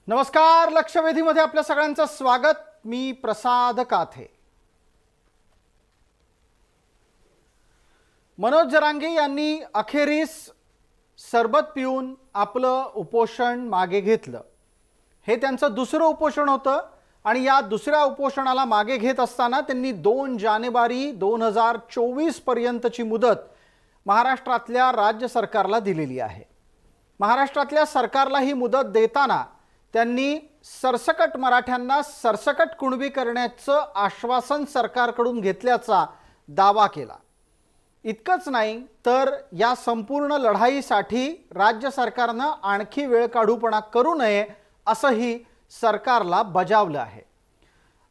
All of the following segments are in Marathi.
नमस्कार, लक्षवेधीमध्ये आपल्या सगळ्यांचं स्वागत। मी प्रसाद काथे। मनोज जरांगे यांनी अखेरीस सरबत पिऊन आपलं उपोषण मागे घेतलं। हे त्यांचं दुसरं उपोषण होतं आणि या दुसऱ्या उपोषणाला मागे घेत असताना त्यांनी 2 जानेवारी 2024 पर्यंतची मुदत महाराष्ट्रातल्या राज्य सरकारला दिलेली आहे। महाराष्ट्रातल्या सरकारला ही मुदत देताना त्यांनी सरसकट मराठ्यांना सरसकट कुणबी करण्याचं आश्वासन सरकारकडून घेतल्याचा दावा केला। इतकंच नाही तर या संपूर्ण लढाईसाठी राज्य सरकारनं आणखी वेळ काढूपणा करू नये असंही सरकारला बजावलं आहे।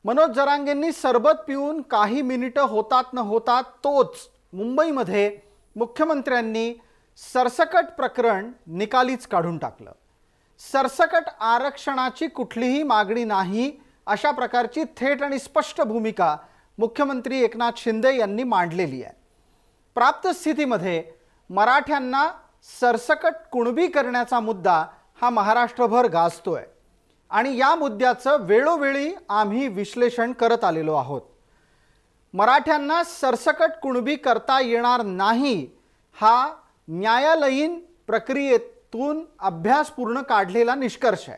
मनोज जरांगेंनी सरबत पिऊन काही मिनिटं होतात न होतात तोच मुंबईमध्ये मुख्यमंत्र्यांनी सरसकट प्रकरण निकालीच काढून टाकलं। सरसकट आरक्षणाची कुठलीही मागणी नाही अशा प्रकारची थेट आणि स्पष्ट भूमिका मुख्यमंत्री एकनाथ शिंदे यांनी मांडलेली आहे। प्राप्त स्थितीमध्ये मराठ्यांना सरसकट कुणबी करण्याचा मुद्दा हा महाराष्ट्रभर गाजतोय आणि या मुद्द्याचं वेळोवेळी आम्ही विश्लेषण करत आलेलो आहोत। मराठ्यांना सरसकट कुणबी करता येणार नाही हा न्यायालयीन प्रक्रियेतून अभ्यासपूर्ण काढलेला निष्कर्ष आहे।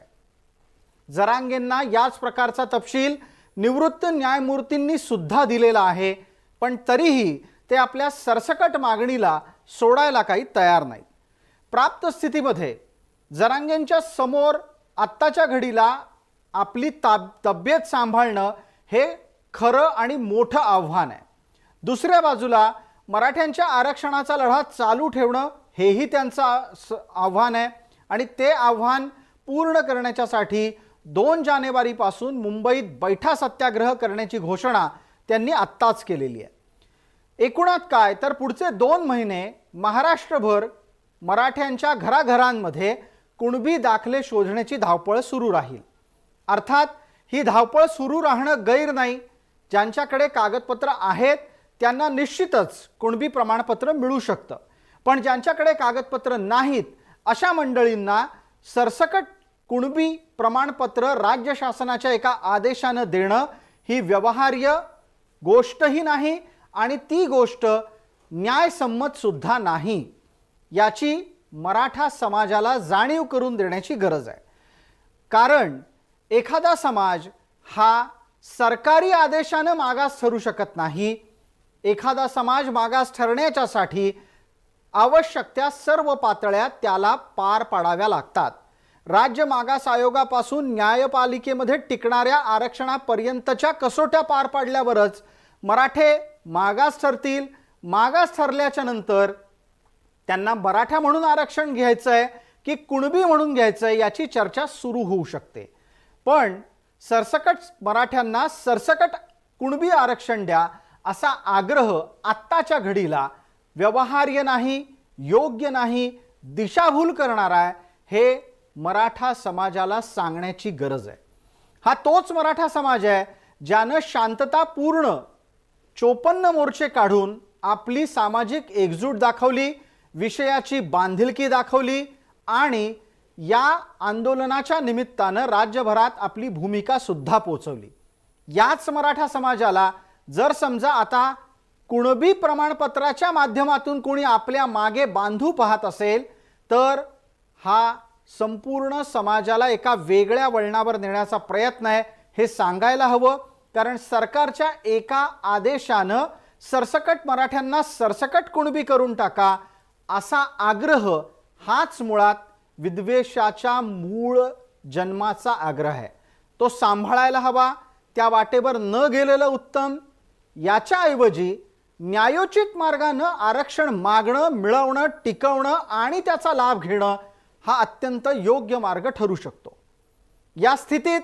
जरांगेंना याच प्रकारचा तपशील निवृत्त न्यायमूर्तींनी सुद्धा दिलेला आहे, पण तरीही ते आपल्या सरसकट मागणीला सोडायला काही तयार नाहीत। प्राप्त स्थितीमध्ये जरांगेंच्या समोर आत्ताच्या घडीला आपली तब्येत सांभाळणं हे खरं आणि मोठं आव्हान आहे। दुसऱ्या बाजूला मराठ्यांच्या आरक्षणाचा लढा चालू ठेवणं हेही त्यांचं आव्हान आहे आणि ते आव्हान पूर्ण करण्यासाठी 2 जानेवारीपासून मुंबईत बैठा सत्याग्रह करण्याची घोषणा त्यांनी आत्ताच केलेली आहे। एकूणात काय तर पुढचे 2 महिने महाराष्ट्रभर मराठ्यांच्या घराघरांमध्ये कुणबी दाखले शोधण्याची धावपळ सुरू राहील। अर्थात ही धावपळ सुरू राहणं गैर नाही। ज्यांच्याकडे कागदपत्र आहेत त्यांना निश्चितच कुणबी प्रमाणपत्र मिळू शकतं, पण ज्यांच्याकडे कागदपत्र नाहीत अशा मंडळींना सरसकट कुणबी प्रमाणपत्र राज्य शासनाच्या एका आदेशाने देणं ही व्यवहार्य गोष्टही नाही आणि ती गोष्ट न्यायसम्मत सुद्धा नाही। याची मराठा समाजाला जाणीव करून देण्याची गरज आहे। कारण एखादा समाज हा सरकारी आदेशाने मागास ठरू शकत नाही। एखादा समाज मागास ठरण्याच्यासाठी आवश्यक त्या सर्व पातळ्या त्याला पार पाडाव्या लागतात। राज्य मागास आयोगापासून न्यायपालिकेमध्ये टिकणाऱ्या आरक्षणापर्यंतच्या कसोट्या पार पाडल्यावरच मराठे मागास ठरतील। मागास ठरल्याच्या नंतर त्यांना मराठा म्हणून आरक्षण घ्यायचं आहे की कुणबी म्हणून घ्यायचं आहे याची चर्चा सुरू होऊ शकते। पण सरसकट मराठ्यांना सरसकट कुणबी आरक्षण द्या असा आग्रह आत्ताच्या घडीला व्यवहार्य नाही, योग्य नाही, दिशाभूल करणारा आहे हे मराठा समाजाला सांगण्याची गरज आहे। हा तोच मराठा समाज आहे ज्यानं शांततापूर्ण 54 मोर्चे काढून आपली सामाजिक एकजूट दाखवली, विषयाची बांधिलकी दाखवली आणि या आंदोलनाच्या निमित्तानं राज्यभरात आपली भूमिका सुद्धा पोचवली। याच मराठा समाजाला जर समजा आता कुणबी प्रमाणपत्राच्या माध्यमातून कोणी आपल्या मागे बांधू पाहत असेल तर हा संपूर्ण समाजाला एका वेगळ्या वळणावर नेण्याचा प्रयत्न आहे हे सांगायला हवं। कारण सरकारच्या एका आदेशानं सरसकट मराठ्यांना सरसकट कुणबी करून टाका असा आग्रह हाच मुळात विद्वेषाच्या मूळ जन्माचा आग्रह आहे। तो सांभाळायला हवा, त्या वाटेवर न गेलेलं उत्तम। याच्याऐवजी न्यायोचित मार्गाने आरक्षण मागणं, मिळवणं, टिकवणं आणि त्याचा लाभ घेणं हा अत्यंत योग्य मार्ग ठरू शकतो। या स्थितीत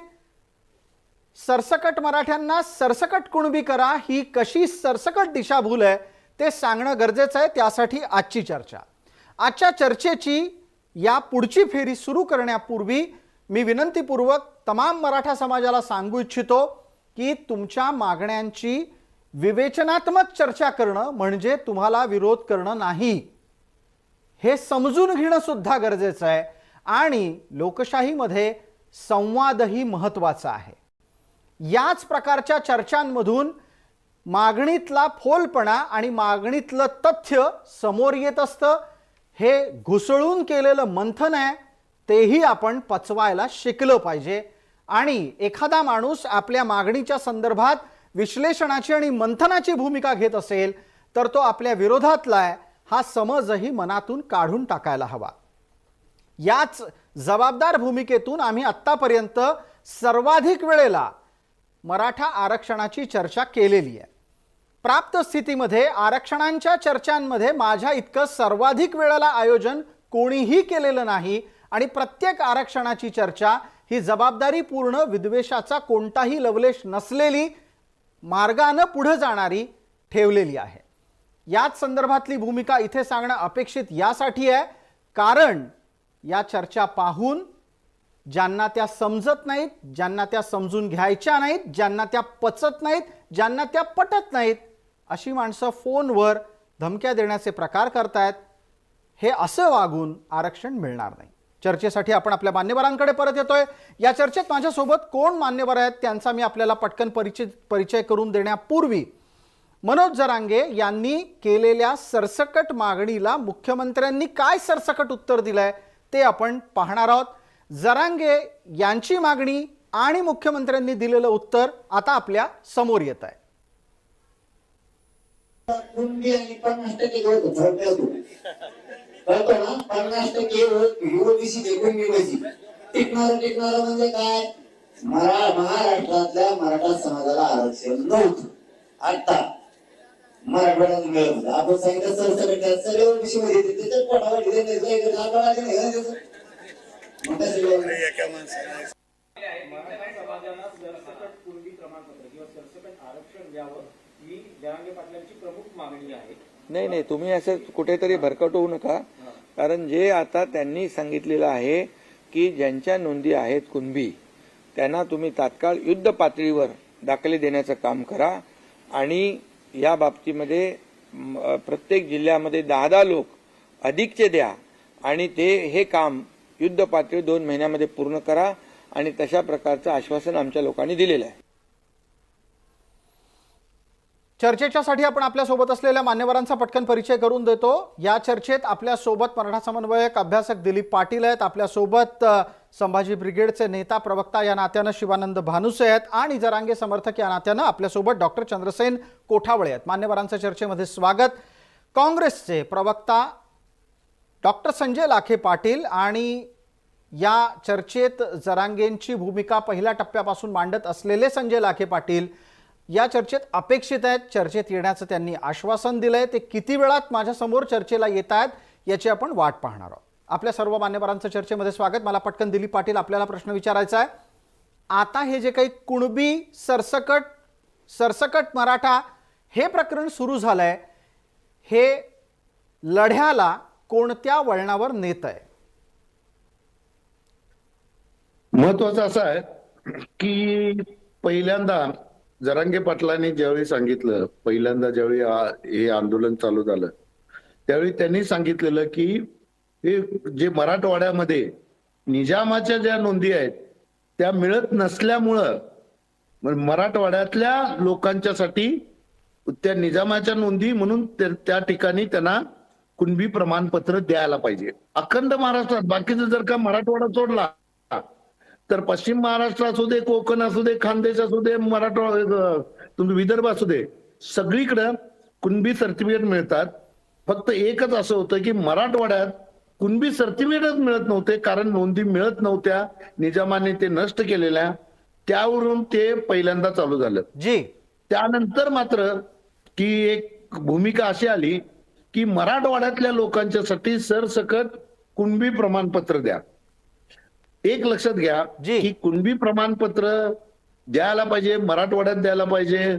सरसकट मराठ्यांना सरसकट कुणबी करा ही कशी सरसकट दिशाभूल आहे ते सांगणं गरजेचं आहे। त्यासाठी आजची चर्चा, आजच्या चर्चेची या पुढची फेरी सुरू करण्यापूर्वी मी विनंतीपूर्वक तमाम मराठा समाजाला सांगू इच्छितो की तुमच्या मागण्यांची विवेचनात्मक चर्चा करणं म्हणजे तुम्हाला विरोध करणं नाही, हे समजून घेणं सुद्धा गरजेचं आहे। आणि लोकशाहीमध्ये संवादही महत्त्वाचा आहे. याच प्रकारच्या चर्चांमधून मागणीतला फोलपणा आणि मागणीतलं तथ्य समोर येत असतं. हे घुसळून केलेलं मंथन आहे, तेही आपण पचवायला शिकलं पाहिजे. आणि एखादा माणूस आपल्या मागणीच्या संदर्भात विश्लेषणाची आणि मंथनाची भूमिका घेत असेल तर तो आपल्या विरोधातला आहे हा समजही मनातून काढून टाकायला हवा. याच जबाबदार भूमिकेतून आम्ही आत्तापर्यंत सर्वाधिक वेळेला मराठा आरक्षणाची चर्चा केलेली आहे. प्राप्त स्थितीमध्ये आरक्षणांच्या चर्चांमध्ये माझ्या इतकं सर्वाधिक वेळेला आयोजन कोणीही केलेलं नाही आणि प्रत्येक आरक्षणाची चर्चा ही जबाबदारीपूर्ण, विद्वेषाचा कोणताही लवलेश नसलेली, मार्गानं पुढे जाणारी ठेवलेली आहे. याच संदर्भातली भूमिका इथे सांगणं अपेक्षित यासाठी आहे कारण या चर्चा पाहून ज्यांना त्या समजत नाहीत, ज्यांना त्या समजून घ्यायच्या नाहीत, ज्यांना त्या पचत नाहीत, ज्यांना त्या पटत नाहीत, अशी माणसं फोनवर धमक्या देण्याचे प्रकार करतायत. हे असं वागून आरक्षण मिळणार नाही. चर्चेसाठी आपण आपल्या मान्यवरांकडे परत येतोय. या चर्चेत माझ्यासोबत कोण मान्यवर आहेत त्यांचा मी आपल्याला पटकन परिचय करून देण्यापूर्वी मनोज जरांगे यांनी केलेल्या सरसकट मागणीला मुख्यमंत्र्यांनी काय सरसकट उत्तर दिलंय ते आपण पाहणार आहोत. जरांगे यांची मागणी आणि मुख्यमंत्र्यांनी दिलेलं उत्तर आता आपल्या समोर येत आहे. कुणबी आणि 50% होतो फरक होतो कळतो ना. 50% ओबीसी ते कुणबी टिकणार म्हणजे काय, महाराष्ट्रातल्या मराठा समाजाला आरक्षण नव्हतं. आता मराठवाड्यात मिळत होतं. आपण सांगितलं सरसकट सगळे ओबीसी मध्ये त्याच्यात पोटावर मग नाही, तुम्ही असं कुठेतरी भरकट होऊ नका. कारण जे आता त्यांनी सांगितलेलं आहे की ज्यांच्या नोंदी आहेत कुणबी त्यांना तुम्ही तात्काळ युद्ध पातळीवर दाखले देण्याचं काम करा आणि या बाबतीमध्ये प्रत्येक जिल्ह्यामध्ये 10 लोक अधिकचे द्या आणि ते हे काम युद्ध पातळी 2 महिन्यामध्ये पूर्ण करा आणि तशा प्रकारचं आश्वासन आमच्या लोकांनी दिलेलं आहे. चर्चेच्यासाठी आपण आपल्यासोबत असलेल्या मान्यवरांचा पटकन परिचय करून देतो. या चर्चेत आपल्यासोबत मराठा समन्वयक अभ्यासक दिलीप पाटील आहेत, आपल्यासोबत संभाजी ब्रिगेडचे नेता प्रवक्ता या नात्यानं शिवानंद भानुसे आहेत आणि जरांगे समर्थक या नात्यानं आपल्यासोबत डॉक्टर चंद्रसेन कोठावळे आहेत. मान्यवरांचं चर्चेमध्ये स्वागत. काँग्रेसचे प्रवक्ता डॉक्टर संजय लाखे पाटील आणि या चर्चेत जरांगेंची भूमिका पहिल्या टप्प्यापासून मांडत असलेले संजय लाखे पाटील या चर्चेत अपेक्षित आहेत. चर्चेत येण्याचं त्यांनी आश्वासन दिलंय. ते किती वेळात माझ्यासमोर चर्चेला येत आहेत याची आपण वाट पाहणार आहोत. आपल्या सर्व मान्यवरांचं चर्चेमध्ये स्वागत. मला पटकन दिलीप पाटील आपल्याला प्रश्न विचारायचा आहे. आता हे जे काही कुणबी सरसकट मराठा हे प्रकरण सुरू झालंय, हे लढ्याला कोणत्या वळणावर नेत आहे? महत्वाचं असं आहे की पहिल्यांदा जरांगे पाटलांनी ज्यावेळी सांगितलं, पहिल्यांदा ज्यावेळी हे आंदोलन चालू झालं त्यावेळी त्यांनी सांगितलेलं की हे जे मराठवाड्यामध्ये निजामाच्या ज्या नोंदी आहेत त्या मिळत नसल्यामुळं मराठवाड्यातल्या लोकांच्यासाठी त्या निजामाच्या नोंदी म्हणून त्या ठिकाणी त्यांना कुणबी प्रमाणपत्र द्यायला पाहिजे. अखंड महाराष्ट्रात बाकीचं जर का मराठवाडा सोडला तर पश्चिम महाराष्ट्र असू दे, कोकण असू दे, खानदेश असू दे, मराठवाडा तुमचं विदर्भ असू दे, सगळीकडे कुणबी सर्टिफिकेट मिळतात. फक्त एकच असं होतं की मराठवाड्यात कुणबी सर्टिफिकेटच मिळत नव्हते कारण नोंदी मिळत नव्हत्या, निजामाने ते नष्ट केलेल्या. त्यावरून ते पहिल्यांदा चालू झालं. त्यानंतर मात्र की एक भूमिका अशी आली की मराठवाड्यातल्या लोकांच्यासाठी सरसकट कुणबी प्रमाणपत्र द्या. एक लक्षात घ्या की कुणबी प्रमाणपत्र द्यायला पाहिजे, मराठवाड्यात द्यायला पाहिजे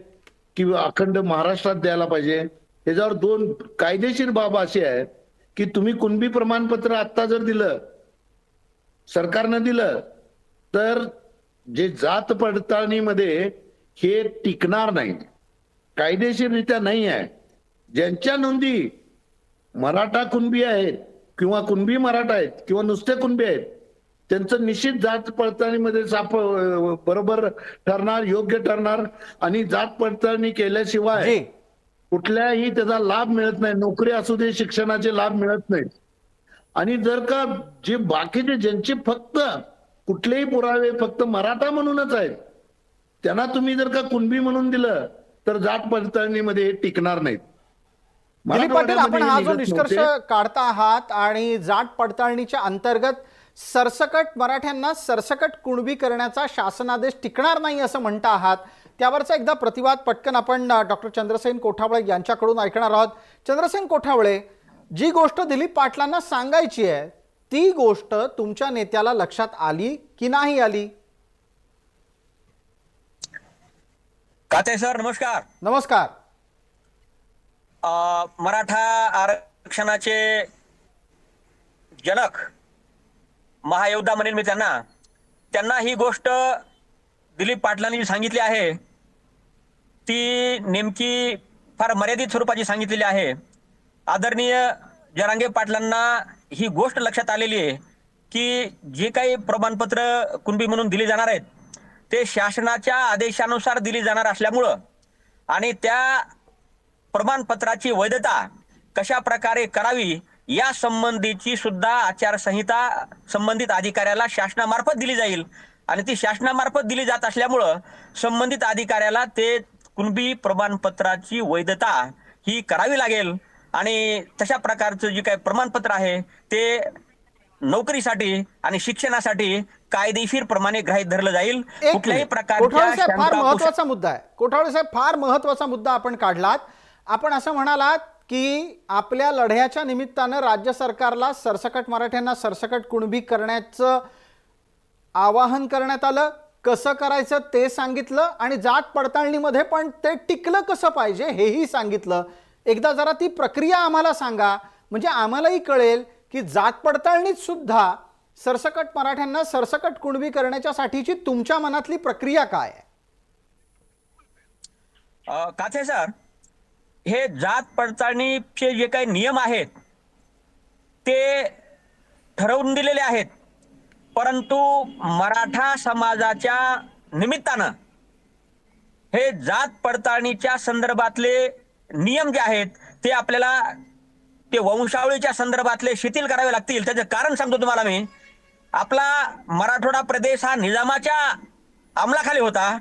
किंवा अखंड महाराष्ट्रात द्यायला पाहिजे. याच्यावर 2 कायदेशीर बाब अशी आहे की तुम्ही कुणबी प्रमाणपत्र आता जर दिलं, सरकारनं दिलं, तर जे जात पडताळणीमध्ये हे टिकणार नाही, कायदेशीररित्या नाही आहे. ज्यांच्या नोंदी मराठा कुणबी आहेत किंवा कुणबी मराठा आहेत किंवा नुसते कुणबी आहेत त्यांचं निश्चित जात पडताळणीमध्ये बरोबर ठरणार, योग्य ठरणार. आणि जात पडताळणी केल्याशिवाय जी कुठल्याही त्याचा लाभ मिळत नाही. नोकरी असू दे, शिक्षणाचे लाभ मिळत नाहीत. आणि जर का जे बाकीचे ज्यांचे फक्त कुठलेही पुरावे फक्त मराठा म्हणूनच आहेत, त्यांना तुम्ही जर का कुणबी म्हणून दिलं तर जात पडताळणीमध्ये हे टिकणार नाहीत. दिलीप पाटील, आपण हा जो निघत निष्कर्ष नव्हते. काढता आहात आणि जाट पडताळणीच्या अंतर्गत सरसकट मराठ्यांना सरसकट कुणबी करण्याचा शासनादेश टिकणार नाही असं म्हणता आहात, त्यावरचा एकदा प्रतिवाद पटकन आपण डॉक्टर चंद्रसेन कोठावळे यांच्याकडून ऐकणार आहोत. चंद्रसेन कोठावळे, जी गोष्ट दिलीप पाटलांना सांगायची आहे ती गोष्ट तुमच्या नेत्याला लक्षात आली की नाही आली? काते सर नमस्कार. नमस्कार. मराठा आरक्षणाचे जनक महायोद्धा म्हणेन मी त्यांना ही गोष्ट दिलीप पाटलांनी जी सांगितली आहे ती नेमकी फार मर्यादित स्वरूपाची सांगितलेली आहे. आदरणीय जरांगे पाटलांना ही गोष्ट लक्षात आलेली आहे की जे काही प्रमाणपत्र कुणबी म्हणून दिली जाणार आहेत ते शासनाच्या आदेशानुसार दिली जाणार असल्यामुळं आणि त्या प्रमाणपत्राची वैधता कशा प्रकारे करावी या संबंधीची सुद्धा आचारसंहिता संबंधित अधिकाऱ्याला शासनामार्फत दिली जाईल आणि ती शासनामार्फत दिली जात असल्यामुळं संबंधित अधिकाऱ्याला ते कुणबी प्रमाणपत्राची वैधता ही करावी लागेल आणि तशा प्रकारचं जे काही प्रमाणपत्र आहे ते नोकरीसाठी आणि शिक्षणासाठी कायदेशीर प्रमाणे गृहीत धरलं जाईल. कुठल्याही कोठावळे साहेब, फार प्रकारच्या महत्वाचा मुद्दा आहे. कोठावळे साहेब, फार महत्वाचा मुद्दा आपण काढलात. आपण असं म्हणालात की आपल्या लढ्याच्या निमित्तानं राज्य सरकारला सरसकट मराठ्यांना सरसकट कुणबी करण्याचं आवाहन करण्यात आलं. कसं करायचं ते सांगितलं आणि जात पडताळणीमध्ये पण ते टिकलं कसं पाहिजे हेही सांगितलं. एकदा जरा ती प्रक्रिया आम्हाला सांगा, म्हणजे आम्हालाही कळेल की जात पडताळणीत सुद्धा सरसकट मराठ्यांना सरसकट कुणबी करण्याच्या साठीची तुमच्या मनातली प्रक्रिया काय आहे? काथे सर, हे जात पडताळणीचे जे काही नियम आहेत ते ठरवून दिलेले आहेत, परंतु मराठा समाजाच्या निमित्तानं हे जात पडताळणीच्या संदर्भातले नियम जे आहेत ते आपल्याला ते वंशावळीच्या संदर्भातले शिथिल करावे लागतील. त्याचं कारण सांगतो तुम्हाला मी. आपला मराठवाडा प्रदेश हा निजामाच्या अंमलाखाली होता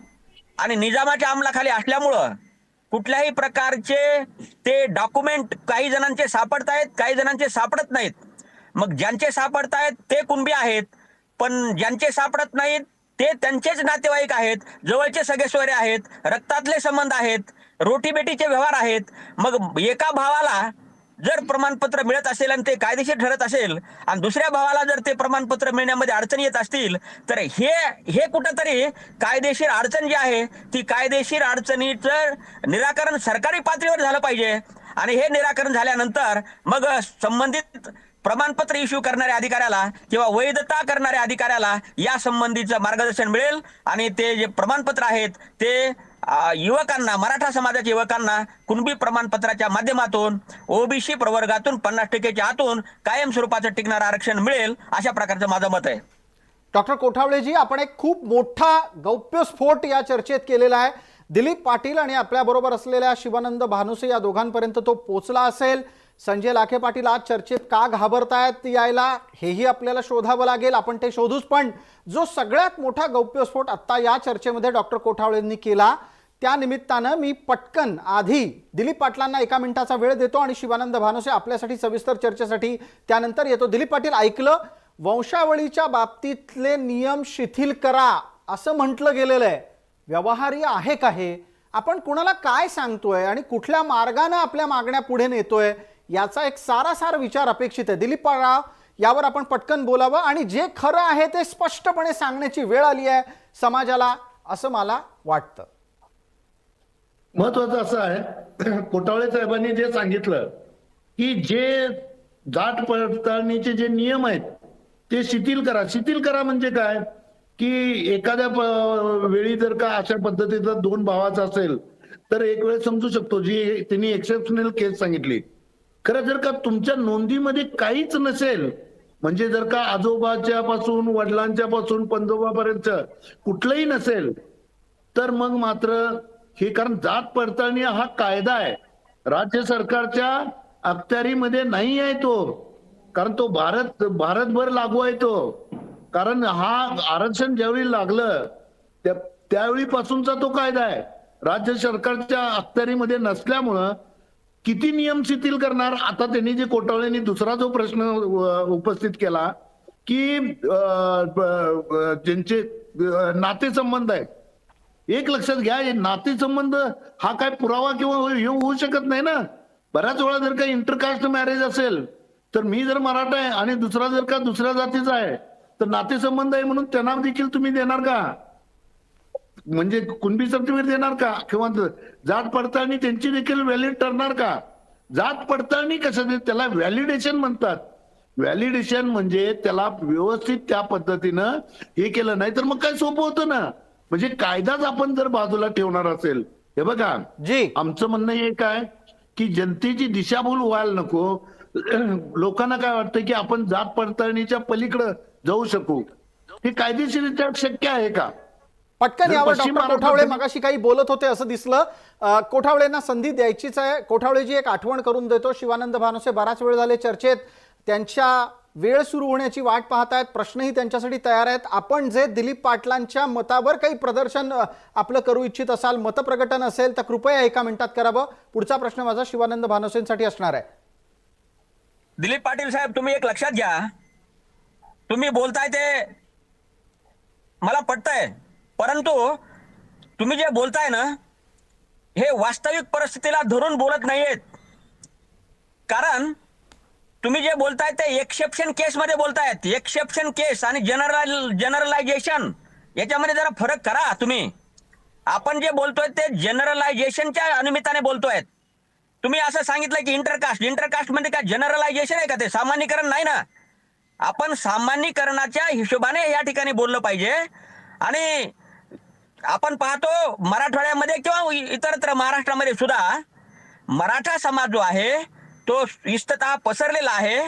आणि निजामाच्या अंमलाखाली असल्यामुळं कुठल्याही प्रकारचे ते डॉक्युमेंट काही जणांचे सापडतायत, काही जणांचे सापडत नाहीत. मग ज्यांचे सापडतायत ते कुणबी आहेत, पण ज्यांचे सापडत नाहीत ते त्यांचेच नातेवाईक आहेत, जवळचे सगळे सोयरे आहेत, रक्तातले संबंध आहेत, रोटीबेटीचे व्यवहार आहेत. मग एका भावाला जर प्रमाणपत्र मिळत असेल आणि ते कायदेशीर ठरत असेल आणि दुसऱ्या भावाला जर ते प्रमाणपत्र मिळण्यामध्ये अडचण येत असतील तर हे कुठंतरी कायदेशीर अडचण जी आहे ती कायदेशीर अडचणीचं निराकरण सरकारी पातळीवर झालं पाहिजे. आणि हे निराकरण झाल्यानंतर मग संबंधित प्रमाणपत्र इश्यू करणाऱ्या अधिकाऱ्याला किंवा वैधता करणाऱ्या अधिकाऱ्याला या संबंधीचं मार्गदर्शन मिळेल आणि ते जे प्रमाणपत्र आहेत ते युवकांना, मराठा समाजाच्या युवकांना कुणबी प्रमाणपत्राच्या माध्यमातून ओबीसी प्रवर्गातून 50% आतून कायम स्वरूपाचं टिकणारं आरक्षण मिळेल, अशा प्रकारचं माझं मत आहे. डॉक्टर कोठावळेजी, आपण एक खूप मोठा गौप्यस्फोट या चर्चेत केलेला आहे. दिलीप पाटील आणि आपल्याबरोबर असलेल्या शिवानंद भानुसे या दोघांपर्यंत तो पोचला असेल. संजय लाखे पाटील आज चर्चेत का घाबरतायत यायला हेही आपल्याला शोधावं लागेल, आपण ते शोधूच. पण जो सगळ्यात मोठा गौप्यस्फोट आत्ता या चर्चेमध्ये डॉक्टर कोठावळेंनी केला त्या निमित्तानं मी पटकन आधी दिलीप पाटलांना 1 मिनिटाचा वेळ देतो आणि शिवानंद भानुसे आपल्यासाठी सविस्तर चर्चेसाठी त्यानंतर येतो. दिलीप पाटील, ऐकलं, वंशावळीच्या बाबतीतले नियम शिथिल करा असं म्हटलं गेलेलं आहे. व्यवहार्य आहे का हे? आपण कुणाला काय सांगतोय आणि कुठल्या मार्गाने आपल्या मागण्या पुढे नेतोय याचा एक सारासार विचार अपेक्षित आहे. दिलीप राव, यावर आपण पटकन बोलावं आणि जे खरं आहे ते स्पष्टपणे सांगण्याची वेळ आली आहे समाजाला, असं मला वाटतं. महत्वाचं असं आहे, कोठावळे साहेबांनी जे सांगितलं की जे जात पडताळणीचे जे नियम आहेत ते शिथिल करा. शिथिल करा म्हणजे काय की एखाद्या वेळी जर का अशा पद्धतीचा 2 भावाचा असेल तर एक वेळ समजू शकतो, जी त्यांनी एक्सेप्शनल केस सांगितली. खरं जर का तुमच्या नोंदीमध्ये काहीच नसेल म्हणजे जर का आजोबाच्या पासून वडिलांच्या पासून पंजोबापर्यंत कुठलंही नसेल तर मग मात्र हे, कारण जात पडताळणी हा कायदा आहे, राज्य सरकारच्या अखत्यारीमध्ये नाही आहे तो, कारण तो भारतभर लागू आहे तो. कारण हा आरक्षण ज्यावेळी लागलं त्यावेळीपासूनचा तो कायदा आहे, राज्य सरकारच्या अखत्यारीमध्ये नसल्यामुळं किती नियम शिथिल करणार. आता त्यांनी जे कोठावळेंनी दुसरा जो प्रश्न उपस्थित केला की ज्यांचे नातेसंबंध आहेत, एक लक्षात घ्या, हे नातेसंबंध हा काय पुरावा किंवा हे होऊ शकत नाही ना. बऱ्याच वेळा जर का इंटरकास्ट मॅरेज असेल तर मी जर मराठा आहे आणि दुसरा जर का दुसऱ्या जातीचा आहे तर नातेसंबंध आहे म्हणून त्यांना देखील तुम्ही देणार का, म्हणजे कुणबी सर्टिफिकेट देणार का, किंवा जात पडताळणी त्यांची देखील व्हॅलिड ठरणार का. जात पडताळणी कसं, त्याला व्हॅलिडेशन म्हणतात. व्हॅलिडेशन म्हणजे त्याला व्यवस्थित त्या पद्धतीनं हे केलं नाही तर मग काय सोपं होतं ना. म्हणजे कायदाच आपण जर बाजूला ठेवणार असेल, हे बघा जी आमचं म्हणणं हे काय की जनतेची दिशाभूल व्हायला नको. लोकांना काय वाटतं की आपण जात पडताळणीच्या पलीकडे जाऊ शकू, हे कायदेशीररित्या शक्य आहे का. पटकन जर यावर पश्चिम डॉक्टर कोठावळे मगाशी काही बोलत होते असं दिसलं. कोठावळेंना संधी द्यायचीच आहे. कोठावळेजी एक आठवण करून देतो. शिवानंद भानुसे बराच वेळ झाले चर्चेत, त्यांच्या वेळ सुरू होण्याची वाट पाहतायत, प्रश्नही त्यांच्यासाठी तयार आहेत. आपण जे दिलीप पाटलांच्या मतावर काही प्रदर्शन आपलं करू इच्छित असाल, मतप्रकटन असेल तर कृपया एका मिनिटात करावं. पुढचा प्रश्न माझा शिवानंद भानुसेंसाठी असणार आहे. दिलीप पाटील साहेब, तुम्ही एक लक्षात घ्या, तुम्ही बोलताय ते मला पटतंय, परंतु तुम्ही जे बोलताय ना हे वास्तविक परिस्थितीला धरून बोलत नाहीयेत. कारण तुम्ही जे बोलताय ते एक्सेप्शन केस मध्ये बोलतायत. एक्सेप्शन केस आणि जनरलायझेशन याच्यामध्ये जरा फरक करा तुम्ही. आपण जे बोलतोय ते जनरलायझेशनच्या अनुमिताने बोलतोय. तुम्ही असं सांगितलं की इंटरकास्ट म्हणजे काय जनरलायझेशन आहे का, ते सामान्यीकरण नाही ना. आपण सामान्यीकरणाच्या हिशोबाने या ठिकाणी बोललं पाहिजे. आणि आपण पाहतो मराठवाड्यामध्ये किंवा इतरत्र महाराष्ट्रामध्ये सुद्धा मराठा समाज जो आहे तो इस्ततः पसरलेला आहे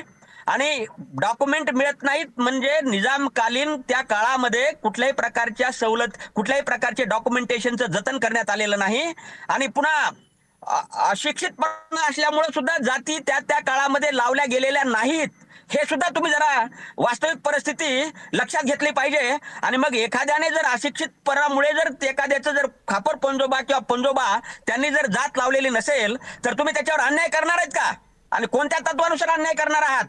आणि डॉक्युमेंट मिळत नाहीत. म्हणजे निजामकालीन त्या काळामध्ये कुठल्याही प्रकारच्या सवलत, कुठल्याही प्रकारचे डॉक्युमेंटेशनचं जतन करण्यात आलेलं नाही. आणि पुन्हा अशिक्षितपणा असल्यामुळे सुद्धा जाती त्या त्या काळामध्ये लावल्या गेलेल्या नाहीत. हे सुद्धा तुम्ही जरा वास्तविक परिस्थिती लक्षात घेतली पाहिजे. आणि मग एखाद्याने जर अशिक्षितपणामुळे जर एखाद्याचं जर खापर पंजोबा किंवा पंजोबा त्यांनी जर जात लावलेली नसेल तर तुम्ही त्याच्यावर अन्याय करणार आहेत का, आणि कोणत्या तत्वानुसार अन्याय करणार आहात.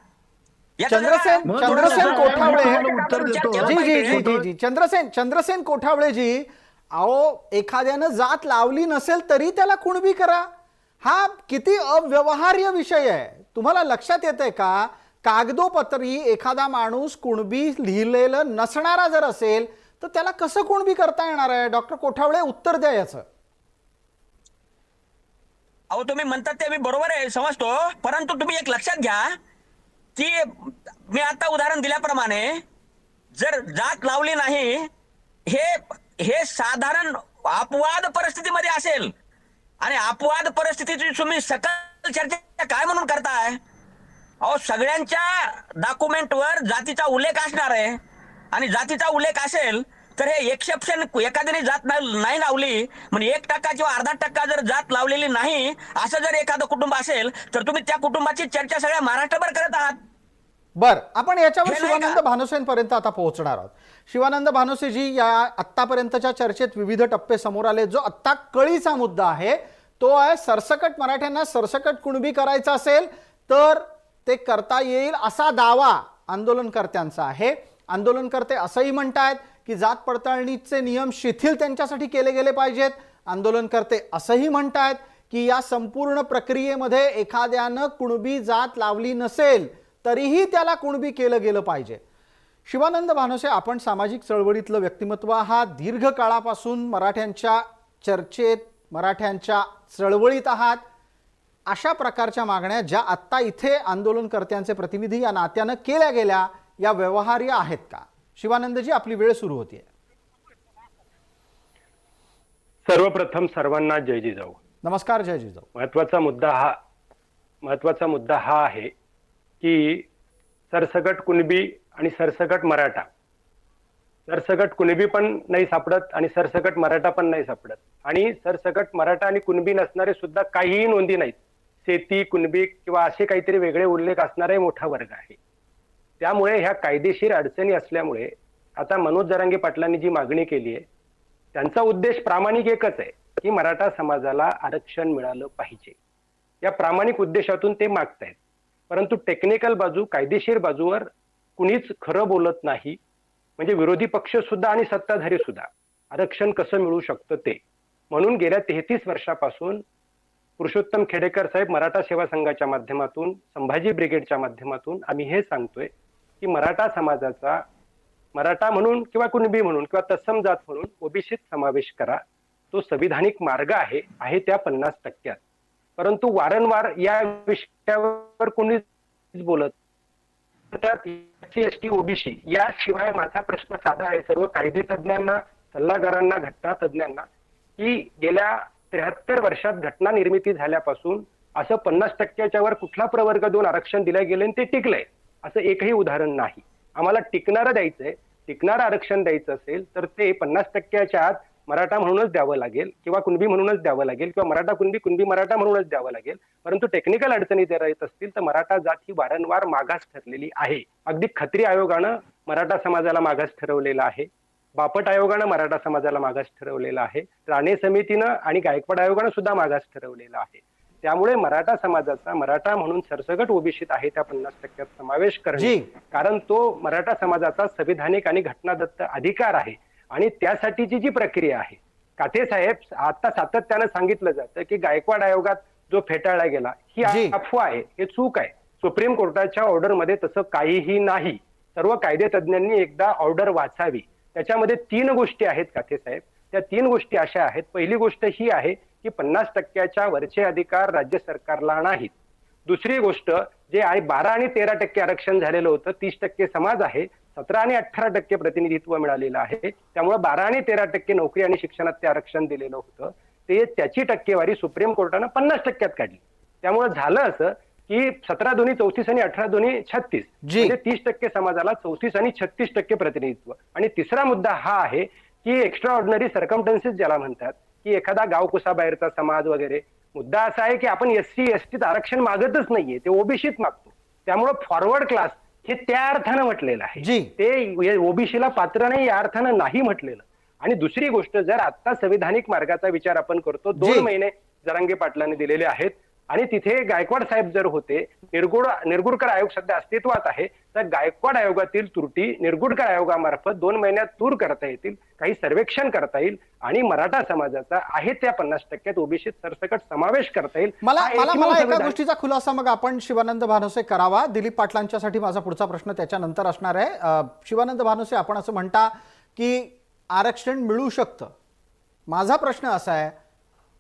चंद्रसेन कोठावळे जी जी जी जी जी चंद्रसेन कोठावळे जी, अहो एखाद्यानं जात लावली नसेल तरी त्याला कुणबी करा, हा किती अव्यवहार्य विषय आहे. तुम्हाला लक्षात येतंय का, कागदोपत्री एखादा माणूस कुणबी लिहिलेलं नसणारा जर असेल तर त्याला कसं कुणबी करता येणार आहे. डॉक्टर कोठावळे उत्तर द्या याचं. अहो तुम्ही म्हणतात ते मी बरोबर आहे, समजतो, परंतु तुम्ही एक लक्षात घ्या की मी आता उदाहरण दिल्याप्रमाणे जर जात लावली नाही हे साधारण अपवाद परिस्थितीमध्ये असेल, आणि अपवाद परिस्थितीची तुम्ही सकल चर्चा काय म्हणून करताय. अहो सगळ्यांच्या डॉक्युमेंटवर जातीचा उल्लेख असणार आहे, आणि जातीचा उल्लेख असेल तर हे एक्सेप्शन एखाद्याने जात नाही लावली म्हणजे 1% किंवा अर्धा टक्का जर जात लावलेली नाही असं जर एखादं कुटुंब असेल तर तुम्ही त्या कुटुंबाची चर्चा सगळ्या महाराष्ट्रभर करत आहात. बर, आपण याच्यावर शिवानंद भानुसेंपर्यंत आता पोहोचणार आहोत. शिवानंद भानुसेजी, या आत्तापर्यंतच्या चर्चेत विविध टप्पे समोर आले. जो आत्ता कळीचा मुद्दा आहे तो आहे सरसकट मराठ्यांना सरसकट कुणबी करायचा असेल तर ते करता येईल असा दावा आंदोलनकर्त्यांचा आहे. आंदोलनकर्ते असंही म्हणतायत की जात पडताळणीचे नियम शिथिल त्यांच्यासाठी केले गेले पाहिजेत. आंदोलनकर्ते असंही म्हणतायत की या संपूर्ण प्रक्रियेमध्ये एखाद्यानं कुणबी जात लावली नसेल तरीही त्याला कुणबी केलं गेलं पाहिजे. शिवानंद भानुसे, आपण सामाजिक चळवळीतलं व्यक्तिमत्व आहात, दीर्घ काळापासून मराठ्यांच्या चर्चेत, मराठ्यांच्या चळवळीत आहात. अशा प्रकारच्या मागण्या ज्या आत्ता इथे आंदोलनकर्त्यांचे प्रतिनिधी या नात्यानं केल्या गेल्या या व्यवहार्य आहेत का? शिवानंदजी, आपली वेळ सुरू होतीये. सर्वप्रथम सर्वांना जय जिजाऊ. नमस्कार. जय जिजाऊ. महत्वाचा मुद्दा हा आहे की सरसकट कुणबी आणि सरसकट मराठा. सरसकट कुणबी पण नाही सापडत आणि सरसकट मराठा पण नाही सापडत. आणि सरसकट मराठा आणि कुणबी नसणारे सुद्धा काहीही नोंदी नाहीत. शेती, कुणबी किंवा असे काहीतरी वेगळे उल्लेख असणारा मोठा वर्ग आहे. त्यामुळे ह्या कायदेशीर अडचणी असल्यामुळे आता मनोज जरांगे पाटलांनी जी मागणी केली आहे त्यांचा उद्देश प्रामाणिक एकच आहे की मराठा समाजाला आरक्षण मिळालं पाहिजे. या प्रामाणिक उद्देशातून ते मागतायत. परंतु टेक्निकल बाजू, कायदेशीर बाजूवर कुणीच खरं बोलत नाही. म्हणजे विरोधी पक्ष सुद्धा आणि सत्ताधारी सुद्धा आरक्षण कसं मिळू शकतं ते. म्हणून गेल्या 33 वर्षापासून पुरुषोत्तम खेडेकर साहेब मराठा सेवा संघाच्या माध्यमातून, संभाजी ब्रिगेडच्या माध्यमातून आम्ही हे सांगतोय की मराठा समाजाचा मराठा म्हणून किंवा कुणबी म्हणून किंवा तत्सम जात म्हणून ओबीसीत समावेश करा. तो संविधानिक मार्ग आहे त्या 50%. परंतु वारंवार या विषयावर कोणीच बोलत. SC, ST, OBC याशिवाय माझा प्रश्न साधा आहे सर्व कायदे तज्ञांना, सल्लागारांना, घटना तज्ञांना की गेल्या 73 वर्षात घटना निर्मिती झाल्यापासून असं 50%च्या वर कुठला प्रवर्ग 2 आरक्षण दिलं गेलं आणि ते टिकलंय असं एकही उदाहरण नाही. आम्हाला टिकणारं द्यायचंय. टिकणारं आरक्षण द्यायचं असेल तर ते 50%च्या आत मराठा म्हणूनच द्यावं लागेल किंवा कुणबी म्हणूनच द्यावं लागेल किंवा मराठा कुणबी, कुणबी मराठा म्हणूनच द्यावं लागेल. परंतु टेक्निकल अडचणी जर येत असतील तर मराठा जात ही वारंवार मागास ठरलेली आहे. अगदी खत्री आयोगानं मराठा समाजाला मागास ठरवलेलं आहे. बापट आयोगानं मराठा समाजाला मागास ठरवलेला आहे. राणे समितीनं आणि गायकवाड आयोगानं सुद्धा मागास ठरवलेला आहे. त्यामुळे मराठा समाजाचा मराठा म्हणून सरसकट ओबीसीत आहे त्या 50%त समावेश करणे, कारण तो मराठा समाजाचा संविधानिक आणि घटनादत्त अधिकार आहे. आणि त्यासाठीची जी प्रक्रिया आहे, काथे साहेब आता सातत्यानं सांगितलं जातं की गायकवाड आयोगात जो फेटाळला गेला ही अफवा आहे, हे चूक आहे. सुप्रीम कोर्टाच्या ऑर्डरमध्ये तसं काहीही नाही. सर्व कायदे तज्ञांनी एकदा ऑर्डर वाचावी. त्याच्यामध्ये 3 गोष्टी आहेत काथे साहेब. त्या 3 गोष्टी अशा आहेत. पहिली गोष्ट ही आहे की 50%च्या वरचे अधिकार राज्य सरकारला नाहीत. दुसरी गोष्ट जे 12 आणि 13% आरक्षण झालेलं होतं, 30% समाज आहे, 17 आणि 18% प्रतिनिधित्व मिळालेलं आहे. त्यामुळे 12 आणि 13% नोकरी आणि शिक्षणात ते आरक्षण दिलेलं होतं. ते त्याची टक्केवारी सुप्रीम कोर्टानं 50%त काढली. त्यामुळे झालं असं की 17 दोन्ही 34 आणि 18 दोन्ही 36 म्हणजे 30% समाजाला 34 आणि 36% प्रतिनिधित्व. आणि तिसरा मुद्दा हा आहे की एक्स्ट्रा ऑर्डिनरी सर्कमस्टन्सेस ज्याला म्हणतात की एखादा गावकुसाबाहेरचा समाज वगैरे. मुद्दा असा आहे की आपण SC, ST आरक्षण मागतच नाहीये, ते ओबीसीत मागतो. त्यामुळे फॉरवर्ड क्लास हे त्या अर्थानं म्हटलेलं आहे, ते ओबीसीला पात्र नाही या अर्थानं नाही म्हटलेलं. आणि दुसरी गोष्ट, जर आता संविधानिक मार्गाचा विचार आपण करतो, 2 महिने जरांगे पाटलांनी दिलेले आहेत आणि तिथे गायकवाड साहेब जर होते, निरगुडकर आयोग सध्या अस्तित्वात आहे, तर गायकवाड आयोगातील त्रुटी निरगुडकर आयोगामार्फत 2 महिन्यात दूर करता येतील, काही सर्वेक्षण करता येईल आणि मराठा समाजाचा आहे त्या 50%त ओबीसीत सरसकट समावेश करता येईल. मला एका गोष्टीचा खुलासा मग आपण शिवानंद भानुसे करावा. दिलीप पाटलांच्यासाठी माझा पुढचा प्रश्न त्याच्यानंतर असणार आहे. शिवानंद भानुसे, आपण असं म्हणता की आरक्षण मिळू शकतं. माझा प्रश्न असा आहे,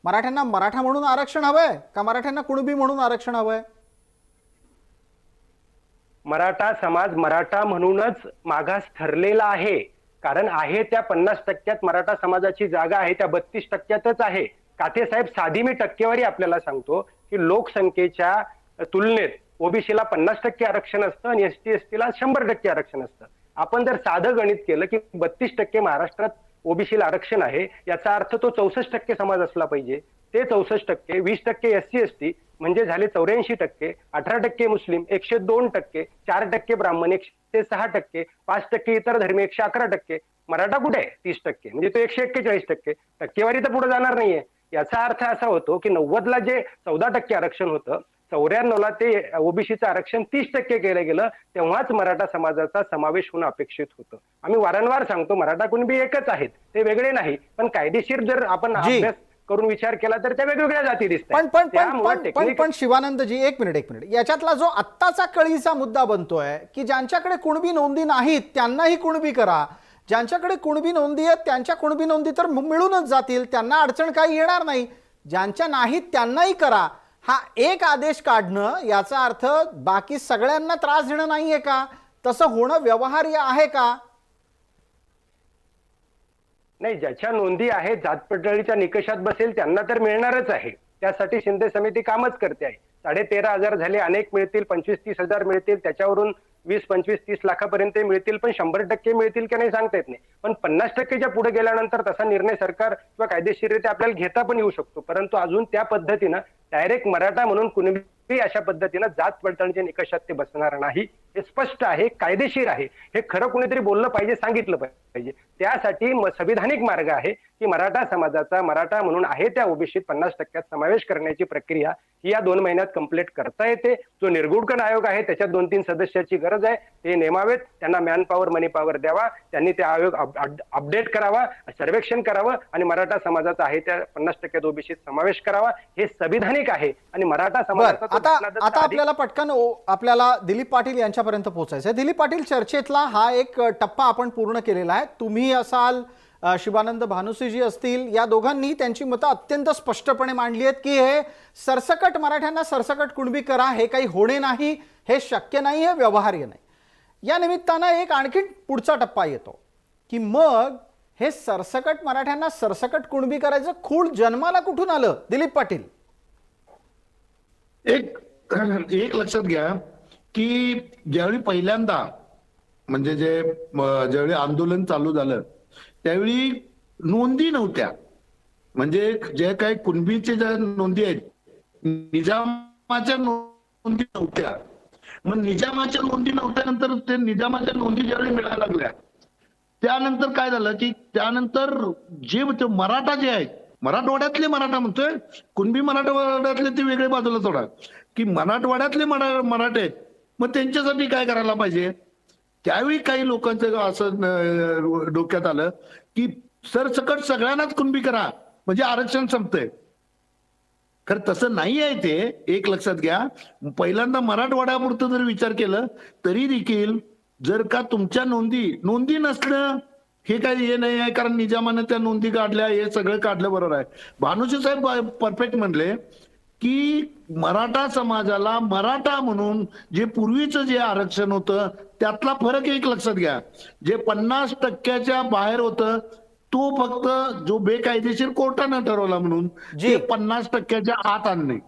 मराठ्यांना मराठा म्हणून आरक्षण हवंय का मराठ्यांना कुणबी म्हणून आरक्षण हवंय? मराठा समाज मराठा म्हणूनच मागास ठरलेला आहे. कारण आहे त्या 50%त मराठा समाजाची जागा आहे त्या 32%तच आहे. काथे साहेब, साधी मी टक्केवारी आपल्याला सांगतो की लोकसंख्येच्या तुलनेत ओबीसीला 50% आरक्षण असतं आणि ST, STला 100% आरक्षण असतं. आपण जर साधं गणित केलं की 32% महाराष्ट्रात ओबीसीला आरक्षण आहे, याचा अर्थ तो 64% समाज असला पाहिजे. ते 64%, 20% SC, ST म्हणजे झाले 84%, 18% मुस्लिम, 102%, 4% ब्राह्मण, 106%, 5% इतर धर्मी, 111%. मराठा कुठे आहे? 30%, म्हणजे तो 141%. टक्केवारी तर पुढे जाणार नाहीये. याचा अर्थ असा होतो की 90ला जे 14% आरक्षण होतं, 94ला ते ओबीसीचं आरक्षण 30% केलं गेलं, तेव्हाच मराठा समाजाचा समावेश होणं अपेक्षित होतं. आम्ही वारंवार सांगतो मराठा कुणबी एकच आहेत, ते वेगळे नाही. पण कायदेशीर जर आपण अभ्यास करून विचार केला तर त्या वेगवेगळ्या जाती दिसतात. पण शिवानंदजी, एक मिनिट, याच्यातला जो आत्ताचा कळीचा मुद्दा बनतोय की ज्यांच्याकडे कुणबी नोंदी नाहीत त्यांनाही कुणबी करा, ज्यांच्याकडे कुणबी नोंदी आहेत त्यांच्या कुणबी नोंदी तर मिळूनच जातील, त्यांना अडचण काही येणार नाही, ज्यांच्या नाहीत त्यांनाही करा. हा एक आदेश काढणं याचा अर्थ बाकी सगळ्यांना त्रास देणं नाहीये का? तसं होणं व्यवहार्य आहे का? नाही, ज्याच्या नोंदी आहेत, जात पडताळणीच्या निकषात बसेल त्यांना तर मिळणारच आहे. त्यासाठी शिंदे समिती कामच करते आहे. 13,500 झाले, अनेक मिळतील, 25-30 हजार मिळतील, त्याच्यावरून 20, 25, 30 लाखापर्यंत मिळतील, पण 100% मिळतील की नाही सांगता येत नाही. पण 50%च्या पुढे गेल्यानंतर तसा निर्णय सरकार किंवा कायदेशीररित्या आपल्याला घेता पण येऊ शकतो. परंतु अजून त्या पद्धतीनं डायरेक्ट मराठा म्हणून कुणबी अशा पद्धतीनं जात पडताळणीच्या निकषात ते बसणार नाही. हे स्पष्ट आहे, कायदेशीर आहे. हे खरं कुणीतरी बोललं पाहिजे, सांगितलं पाहिजे. त्यासाठी संविधानिक मार्ग आहे की मराठा समाजाचा मराठा म्हणून आहे त्या ओबीसीत 50% समावेश करण्याची प्रक्रिया ही या 2 महिन्यात कंप्लीट करता येते. जो निर्गुणकन आयोग आहे त्याच्यात 2-3 सदस्याची गरज आहे, ते नेमावेत, त्यांना मॅन पॉवर मनी पॉवर द्यावा, त्यांनी ते आयोग अपडेट करावा, सर्वेक्षण करावं आणि मराठा समाजाचा आहे त्या 50% ओबीसीत समावेश करावा. हे संविधानिक आहे आणि मराठा समाजाचा तो आता घटनादत्त आता आपल्याला पटकन आपल्याला दिलीप पाटील यांच्यापर्यंत पोहोचायचं आहे. दिलीप पाटील, चर्चेतला हा एक टप्पा आपण पूर्ण केलेला आहे. तुम्ही असाल, शिवानंद भानुसीजी असतील, या दोघांनी त्यांची मतं अत्यंत स्पष्टपणे मांडली आहेत की हे सरसकट मराठ्यांना सरसकट कुणबी करा, हे काही होणे नाही, हे शक्य नाही, हे व्यवहार्य नाही. या निमित्तानं एक आणखी पुढचा टप्पा येतो की मग हे सरसकट मराठ्यांना सरसकट कुणबी करायचं खूळ जन्माला कुठून आलं? दिलीप पाटील, एक लक्षात घ्या की ज्यावेळी पहिल्यांदा म्हणजे ज्यावेळी आंदोलन चालू झालं त्यावेळी नोंदी नव्हत्या. म्हणजे जे काही कुणबीचे ज्या नोंदी आहेत निजामाच्या नोंदी नव्हत्या. मग निजामाच्या नोंदी नव्हत्यानंतर ते निजामाच्या नोंदी ज्यावेळी मिळायला लागल्या त्यानंतर काय झालं की त्यानंतर जे मराठा जे आहेत, मराठवाड्यातले मराठा म्हणतोय, कुणबी मराठवाड्यातले ते वेगळे बाजूला सोडा, की मराठवाड्यातले मराठे आहेत, मग त्यांच्यासाठी काय करायला पाहिजे. त्यावेळी काही लोकांचं असं डोक्यात आलं की सरसकट सगळ्यांनाच कुणबी करा म्हणजे आरक्षण संपतंय. खरं तसं नाही आहे ते. एक लक्षात घ्या, पहिल्यांदा मराठवाड्यापुरतं जर विचार केलं तरी देखील जर का तुमच्या नोंदी नसणं हे काही हे नाही आहे, कारण निजामानं त्या नोंदी काढल्या, हे सगळं काढलं, बरोबर आहे. भानुशी साहेब परफेक्ट म्हणले की मराठा समाजाला मराठा म्हणून जे पूर्वीचं जे आरक्षण होतं त्यातला फरक एक लक्षात घ्या. जे 50%च्या बाहेर होतं तो फक्त जो बेकायदेशीर कोर्टानं ठरवला म्हणून जे 50%च्या आत आणणे.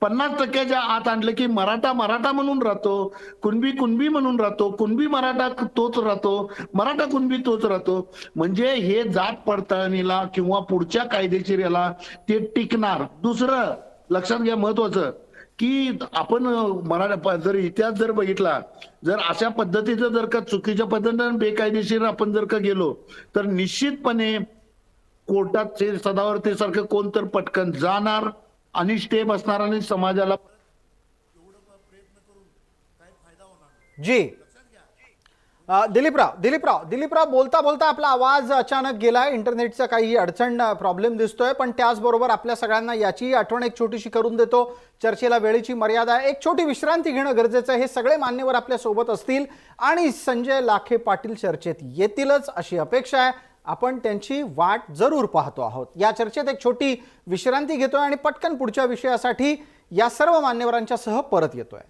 50%च्या आत आणलं की मराठा म्हणून राहतो, कुणबी म्हणून राहतो, कुणबी मराठा तोच राहतो, मराठा कुणबी तोच राहतो. म्हणजे हे जात पडताळणीला किंवा पुढच्या कायदेशीर याला ते टिकणार. दुसरं लक्षात घ्या महत्वाचं की आपण मराठा जर इतिहास जर बघितला, जर अशा पद्धतीचं जर का चुकीच्या पद्धतीने बेकायदेशीर आपण जर का गेलो तर निश्चितपणे कोर्टात सदावर्ती सारखं कोण तर पटकन जाणार आणि स्टे बसणार आणि समाजाला जी. दिलीपराव बोलता बोलता आपला आवाज अचानक गेलाय. इंटरनेटचा काही अडचण प्रॉब्लेम दिसतोय, पण त्याचबरोबर आपल्या सगळ्यांना याची आठवण एक छोटीशी करून देतो. चर्चेला वेळेची मर्यादा आहे, एक छोटी विश्रांती घेणं गरजेचं आहे. हे सगळे मान्यवर आपल्या सोबत असतील आणि संजय लाखे पाटील चर्चेत येतीलच अशी अपेक्षा आहे. आपण त्यांची वाट जरूर पाहतो आहोत. या चर्चेत एक छोटी विश्रांती घेतोय आणि पटकन पुढच्या विषयासाठी या सर्व मान्यवरांच्या सह परत येतोय.